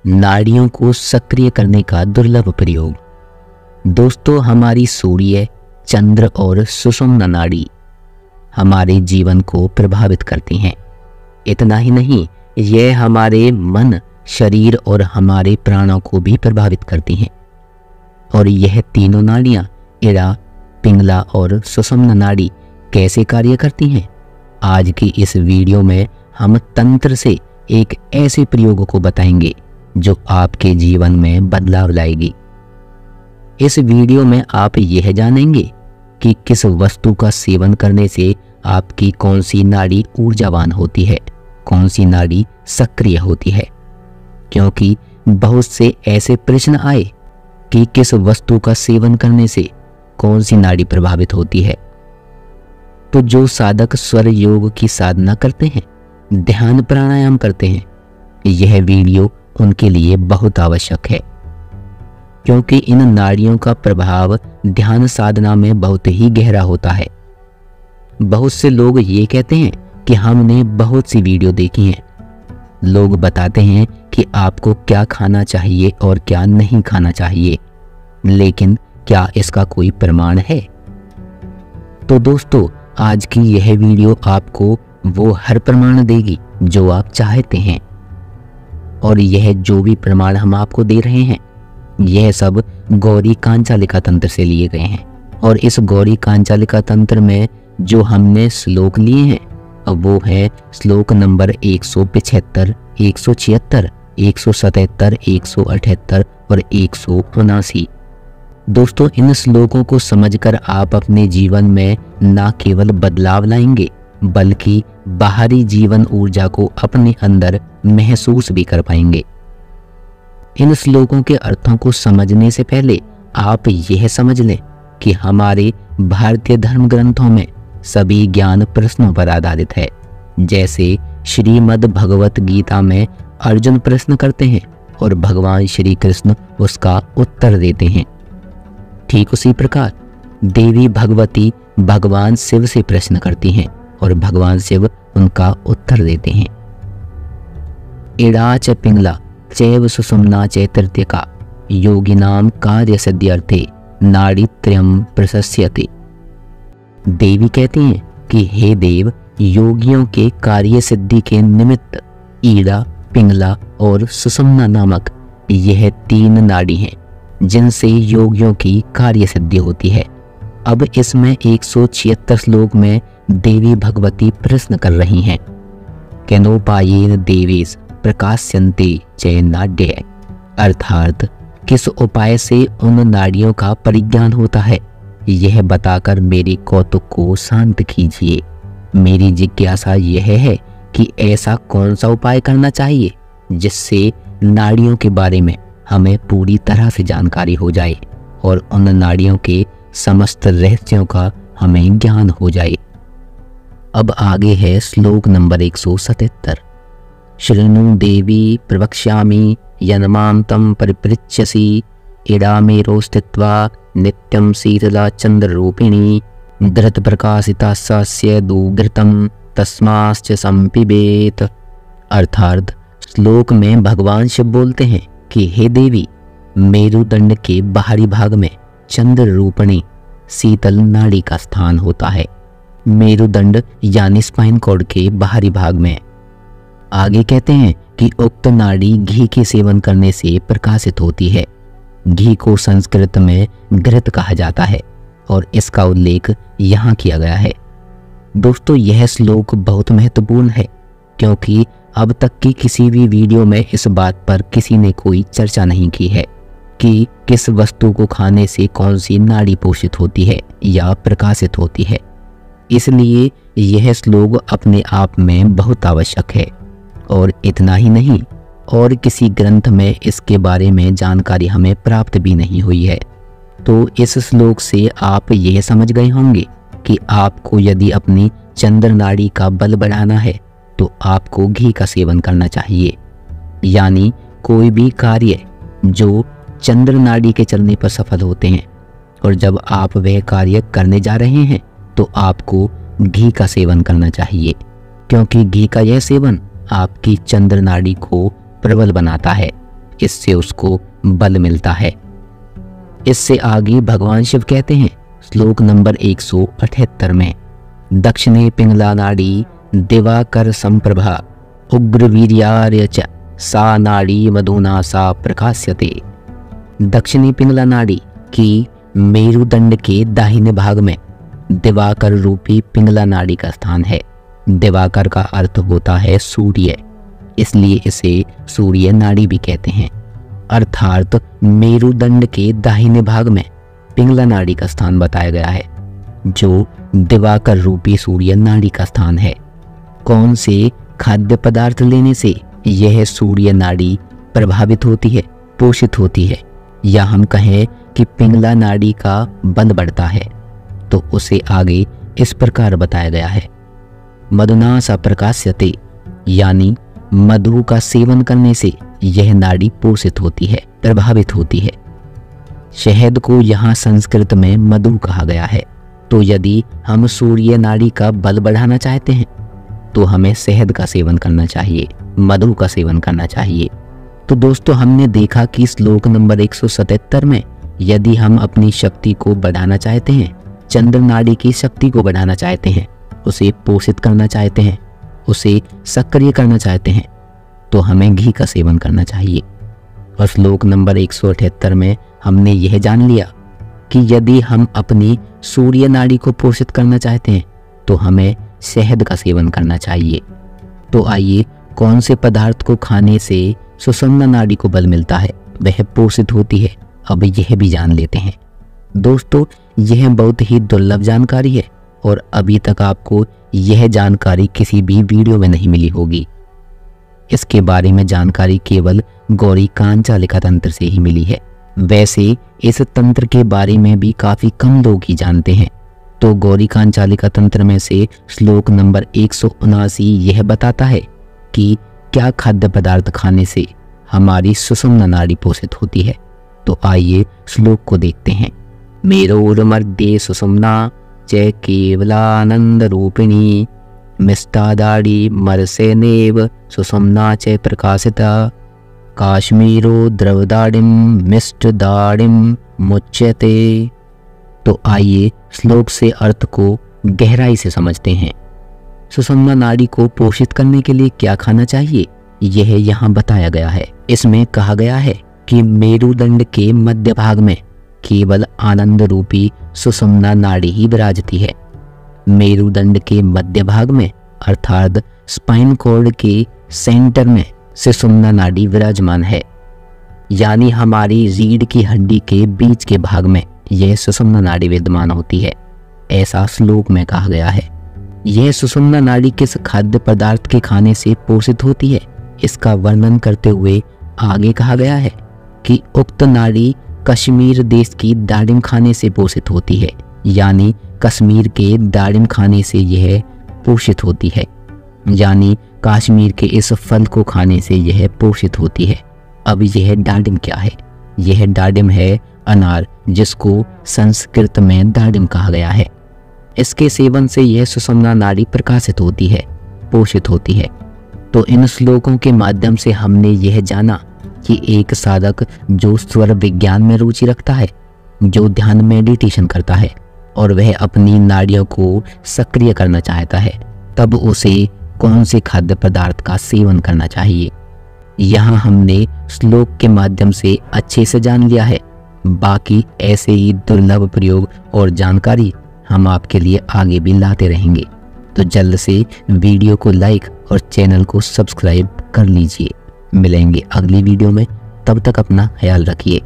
नाड़ियों को सक्रिय करने का दुर्लभ प्रयोग। दोस्तों, हमारी सूर्य, चंद्र और सुषुम्ना नाड़ी हमारे जीवन को प्रभावित करती हैं। इतना ही नहीं, यह हमारे मन, शरीर और हमारे प्राणों को भी प्रभावित करती हैं। और यह तीनों नाड़ियां, इड़ा, पिंगला और सुषुम्ना नाड़ी कैसे कार्य करती हैं? आज की इस वीडियो में हम तंत्र से एक ऐसे प्रयोग को बताएंगे जो आपके जीवन में बदलाव लाएगी। इस वीडियो में आप यह जानेंगे कि किस वस्तु का सेवन करने से आपकी कौन सी नाड़ी ऊर्जावान होती है, कौन सी नाड़ी सक्रिय होती है। क्योंकि बहुत से ऐसे प्रश्न आए कि किस वस्तु का सेवन करने से कौन सी नाड़ी प्रभावित होती है। तो जो साधक स्वर योग की साधना करते हैं, ध्यान प्राणायाम करते हैं, यह वीडियो उनके लिए बहुत आवश्यक है। क्योंकि इन नाड़ियों का प्रभाव ध्यान साधना में बहुत ही गहरा होता है। बहुत से लोग ये कहते हैं कि हमने बहुत सी वीडियो देखी हैं। लोग बताते हैं कि आपको क्या खाना चाहिए और क्या नहीं खाना चाहिए, लेकिन क्या इसका कोई प्रमाण है? तो दोस्तों, आज की यह वीडियो आपको वो हर प्रमाण देगी जो आप चाहते हैं। और यह जो भी प्रमाण हम आपको दे रहे हैं, यह सब गौरी कांचालिका तंत्र से लिए गए हैं। और इस गौरी कांचालिका तंत्र में जो हमने श्लोक लिए हैं, वो है श्लोक नंबर 175, 176, 177, 178 और 179। दोस्तों, इन श्लोकों को समझकर आप अपने जीवन में न केवल बदलाव लाएंगे, बल्कि बाहरी जीवन ऊर्जा को अपने अंदर महसूस भी कर पाएंगे। इन श्लोकों के अर्थों को समझने से पहले आप यह समझ लें कि हमारे भारतीय धर्म ग्रंथों में सभी ज्ञान प्रश्नों पर आधारित है। जैसे श्रीमद् भगवत गीता में अर्जुन प्रश्न करते हैं और भगवान श्री कृष्ण उसका उत्तर देते हैं। ठीक उसी प्रकार देवी भगवती भगवान शिव से प्रश्न करती हैं और भगवान शिव उनका उत्तर देते हैं। इड़ा च पिंगला चैव सुषुम्ना च तृतीयका योगिनाम कार्य सिद्ध्यर्थे नाड़ीत्रयम् प्रशस्यते। देवी कहती हैं कि हे देव, योगियों के कार्य सिद्धि के निमित्त ईड़ा, पिंगला और सुषुम्ना नामक यह तीन नाड़ी हैं जिनसे योगियों की कार्य सिद्धि होती है। अब इसमें 176 श्लोक में देवी भगवती प्रश्न कर रही हैं। केनोपायेन देवेश प्रकाश्यन्ते च नाड्य, अर्थात किस उपाय से उन नाड़ियों का परिज्ञान होता है, यह बताकर मेरे कौतुक को शांत कीजिए। मेरी जिज्ञासा यह है कि ऐसा कौन सा उपाय करना चाहिए जिससे नाड़ियों के बारे में हमें पूरी तरह से जानकारी हो जाए और उन नाड़ियों के समस्त रहस्यों का हमें ज्ञान हो जाए। अब आगे है श्लोक नंबर 177। शृणु देवी प्रवक्ष्यामि यन्मां तम परिपृच्छसि इड़ा मेरो स्थित्वा नित्यं शीतला चंद्ररूपिणी धृत प्रकाशिता सस्य दुघृतं तस्माश्च संपिबेत। अर्थात श्लोक में भगवान शिव बोलते हैं कि हे देवी, मेरुदंड के बाहरी भाग में चंद्र रूपणी शीतल नाड़ी का स्थान होता है। मेरुदंड यानी स्पाइन कॉर्ड के बाहरी भाग में। आगे कहते हैं कि उक्त नाड़ी घी के सेवन करने से प्रकाशित होती है। घी को संस्कृत में घृत कहा जाता है और इसका उल्लेख यहाँ किया गया है। दोस्तों, यह श्लोक बहुत महत्वपूर्ण है क्योंकि अब तक की किसी भी वीडियो में इस बात पर किसी ने कोई चर्चा नहीं की है कि किस वस्तु को खाने से कौन सी नाड़ी पोषित होती है या प्रकाशित होती है। इसलिए यह श्लोक अपने आप में बहुत आवश्यक है। और इतना ही नहीं, और किसी ग्रंथ में इसके बारे में जानकारी हमें प्राप्त भी नहीं हुई है। तो इस श्लोक से आप यह समझ गए होंगे कि आपको यदि अपनी चंद्र नाड़ी का बल बढ़ाना है तो आपको घी का सेवन करना चाहिए। यानी कोई भी कार्य जो चंद्र नाड़ी के चलने पर सफल होते हैं, और जब आप वह कार्य करने जा रहे हैं तो आपको घी का सेवन करना चाहिए, क्योंकि घी का यह सेवन आपकी चंद्र नाड़ी को प्रबल बनाता है। इससे उसको बल मिलता है। इससे आगे भगवान शिव कहते हैं श्लोक नंबर 178 में, दक्षिणे पिंगला नाड़ी दिवाकर संप्रभा उग्र वीर्यार्य च सा नाड़ी मधुना सा प्रकाश्यते। दक्षिणी पिंगला नाड़ी की मेरुदंड के दाहिने भाग में दिवाकर रूपी पिंगला नाड़ी का स्थान है। दिवाकर का अर्थ होता है सूर्य, इसलिए इसे सूर्य नाड़ी भी कहते हैं। अर्थात मेरुदंड के दाहिने भाग में पिंगला नाड़ी का स्थान बताया गया है, जो दिवाकर रूपी सूर्य नाड़ी का स्थान है। कौन से खाद्य पदार्थ लेने से यह सूर्य नाड़ी प्रभावित होती है, पोषित होती है, या हम कहें कि पिंगला नाड़ी का बल बढ़ता है, तो उसे आगे इस प्रकार बताया गया है, मधुना सा प्रकाश्यते, यानी मधु का सेवन करने से यह नाड़ी पोषित होती है, प्रभावित होती है। शहद को यहाँ संस्कृत में मधु कहा गया है। तो यदि हम सूर्य नाड़ी का बल बढ़ाना चाहते हैं तो हमें शहद का सेवन करना चाहिए, मधु का सेवन करना चाहिए। तो दोस्तों, हमने देखा कि श्लोक नंबर 177 में यदि हम अपनी शक्ति को बढ़ाना चाहते हैं, चंद्र नाड़ी की शक्ति को बढ़ाना चाहते हैं, उसे पोषित करना चाहते हैं, उसे सक्रिय करना चाहते हैं, तो हमें घी का सेवन करना चाहिए। और श्लोक नंबर 178 में हमने यह जान लिया कि यदि हम अपनी सूर्य नाड़ी को पोषित करना चाहते हैं तो हमें शहद का सेवन करना चाहिए। तो आइए, कौन से पदार्थ को खाने से सुषुम्ना नाड़ी को बल मिलता है, वह पोषित होती है, अब यह भी जान लेते हैं। दोस्तों, यह बहुत ही दुर्लभ जानकारी है और अभी तक आपको यह जानकारी किसी भी वीडियो में नहीं मिली होगी। इसके बारे में जानकारी केवल गौरी कांचालिका तंत्र से ही मिली है। वैसे इस तंत्र के बारे में भी काफी कम लोग ही जानते हैं। तो गौरी कांचालिका तंत्र में से श्लोक नंबर 179 यह बताता है कि क्या खाद्य पदार्थ खाने से हमारी सुषुम्ना नाड़ी पोषित होती है। तो आइए श्लोक को देखते हैं। मेरोर्मध्ये सुषुम्ना च केवलानंद रूपिणी मिष्टादाड़ी मरसेनेव सुषुम्ना च प्रकाशिता काश्मीरो द्रवदाड़िम मिष्टदाड़िम मुच्यते। तो आइए श्लोक से अर्थ को गहराई से समझते हैं। सुषुम्ना नाड़ी को पोषित करने के लिए क्या खाना चाहिए, यह यहाँ बताया गया है। इसमें कहा गया है कि मेरुदंड के मध्य भाग में केवल आनंद रूपी सुषुम्ना नाड़ी ही विराजती है। मेरुदंड के मध्य भाग में अर्थात स्पाइन कॉर्ड के सेंटर में सुषुम्ना नाड़ी विराजमान है, यानी हमारी रीढ़ की हड्डी के बीच के भाग में यह सुषुम्ना नाड़ी विद्यमान होती है, ऐसा श्लोक में कहा गया है। यह सुषुम्ना नाड़ी किस खाद्य पदार्थ के खाने से पोषित होती है, इसका वर्णन करते हुए आगे कहा गया है कि उक्त नाड़ी कश्मीर देश की दाड़िम खाने से पोषित होती है, यानी कश्मीर के दाड़िम खाने से यह पोषित होती है, यानी कश्मीर के इस फल को खाने से यह पोषित होती है। अब यह दाड़िम क्या है? यह दाड़िम है अनार, जिसको संस्कृत में दाड़िम कहा गया है। इसके सेवन से यह सुषुम्ना नाड़ी प्रकाशित होती है, पोषित होती है। तो इन श्लोकों के माध्यम से हमने यह जाना कि एक साधक जो स्वर विज्ञान में रुचि रखता है, जो ध्यान मेडिटेशन करता है और वह अपनी नाड़ियों को सक्रिय करना चाहता है, तब उसे कौन से खाद्य पदार्थ का सेवन करना चाहिए, यहाँ हमने श्लोक के माध्यम से अच्छे से जान लिया है। बाकी ऐसे ही दुर्लभ प्रयोग और जानकारी हम आपके लिए आगे भी लाते रहेंगे। तो जल्द से वीडियो को लाइक और चैनल को सब्सक्राइब कर लीजिए। मिलेंगे अगली वीडियो में, तब तक अपना ख्याल रखिए।